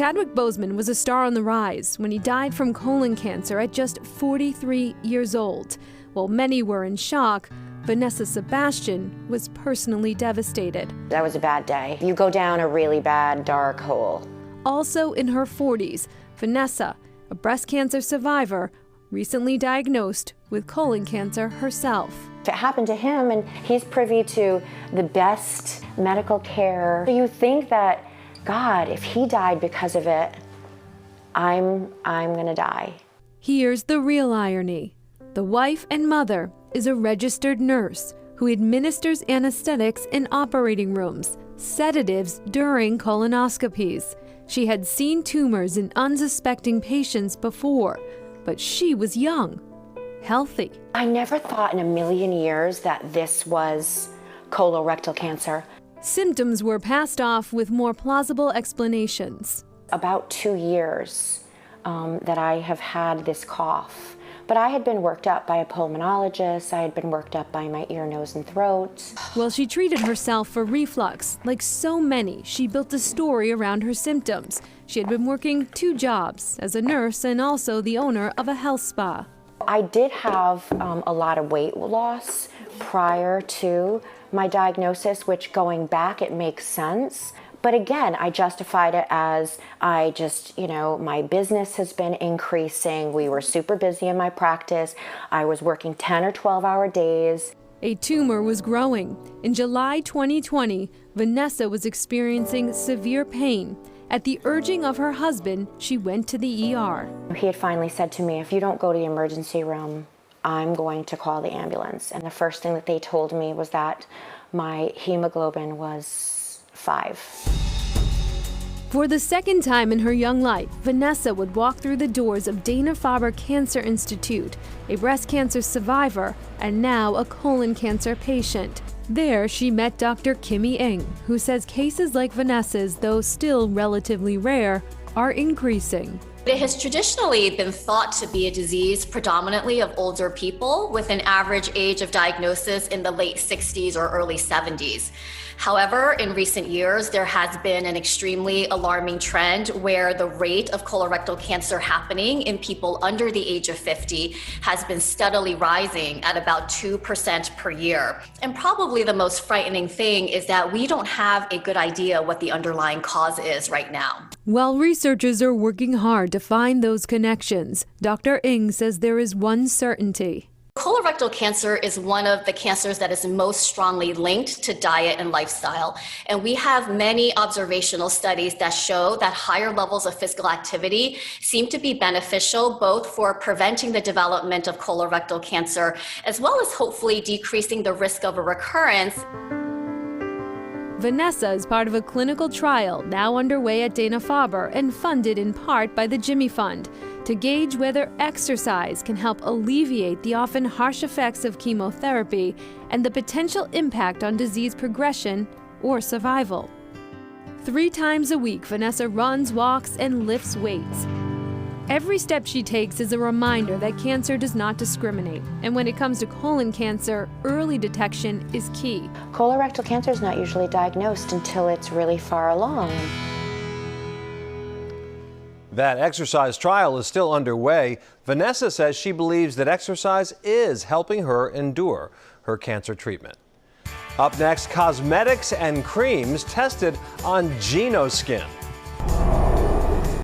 Chadwick Boseman was a star on the rise when he died from colon cancer at just 43 years old. While many were in shock, Vanessa Sebastian was personally devastated. That was a bad day. You go down a really bad, dark hole. Also in her 40s, Vanessa, a breast cancer survivor, recently diagnosed with colon cancer herself. If it happened to him and he's privy to the best medical care, you think that, God, if he died because of it, I'm gonna die. Here's the real irony. The wife and mother is a registered nurse who administers anesthetics in operating rooms, sedatives during colonoscopies. She had seen tumors in unsuspecting patients before, but she was young, healthy. I never thought in a million years that this was colorectal cancer. Symptoms were passed off with more plausible explanations. About 2 years that I have had this cough. But I had been worked up by a pulmonologist. I had been worked up by my ear, nose, and throat. Well, she treated herself for reflux. Like so many, she built a story around her symptoms. She had been working 2 jobs, as a nurse and also the owner of a health spa. I did have a lot of weight loss prior to my diagnosis, which going back, it makes sense. But again, I justified it as my business has been increasing. We were super busy in my practice. I was working 10 or 12-hour days. A tumor was growing. In July 2020, Vanessa was experiencing severe pain. At the urging of her husband, she went to the ER. He had finally said to me, if you don't go to the emergency room, I'm going to call the ambulance. And the first thing that they told me was that my hemoglobin was 5. For the second time in her young life, Vanessa would walk through the doors of Dana-Farber Cancer Institute, a breast cancer survivor and now a colon cancer patient. There, she met Dr. Kimmy Ng, who says cases like Vanessa's, though still relatively rare, are increasing. It has traditionally been thought to be a disease predominantly of older people with an average age of diagnosis in the late 60s or early 70s. However, in recent years, there has been an extremely alarming trend where the rate of colorectal cancer happening in people under the age of 50 has been steadily rising at about 2% per year. And probably the most frightening thing is that we don't have a good idea what the underlying cause is right now. While researchers are working hard to find those connections, Dr. Ng says there is one certainty. Colorectal cancer is one of the cancers that is most strongly linked to diet and lifestyle. And we have many observational studies that show that higher levels of physical activity seem to be beneficial both for preventing the development of colorectal cancer, as well as hopefully decreasing the risk of a recurrence. Vanessa is part of a clinical trial now underway at Dana-Farber and funded in part by the Jimmy Fund to gauge whether exercise can help alleviate the often harsh effects of chemotherapy and the potential impact on disease progression or survival. 3 times a week, Vanessa runs, walks, and lifts weights. Every step she takes is a reminder that cancer does not discriminate. And when it comes to colon cancer, early detection is key. Colorectal cancer is not usually diagnosed until it's really far along. That exercise trial is still underway. Vanessa says she believes that exercise is helping her endure her cancer treatment. Up next, cosmetics and creams tested on GenoSkin.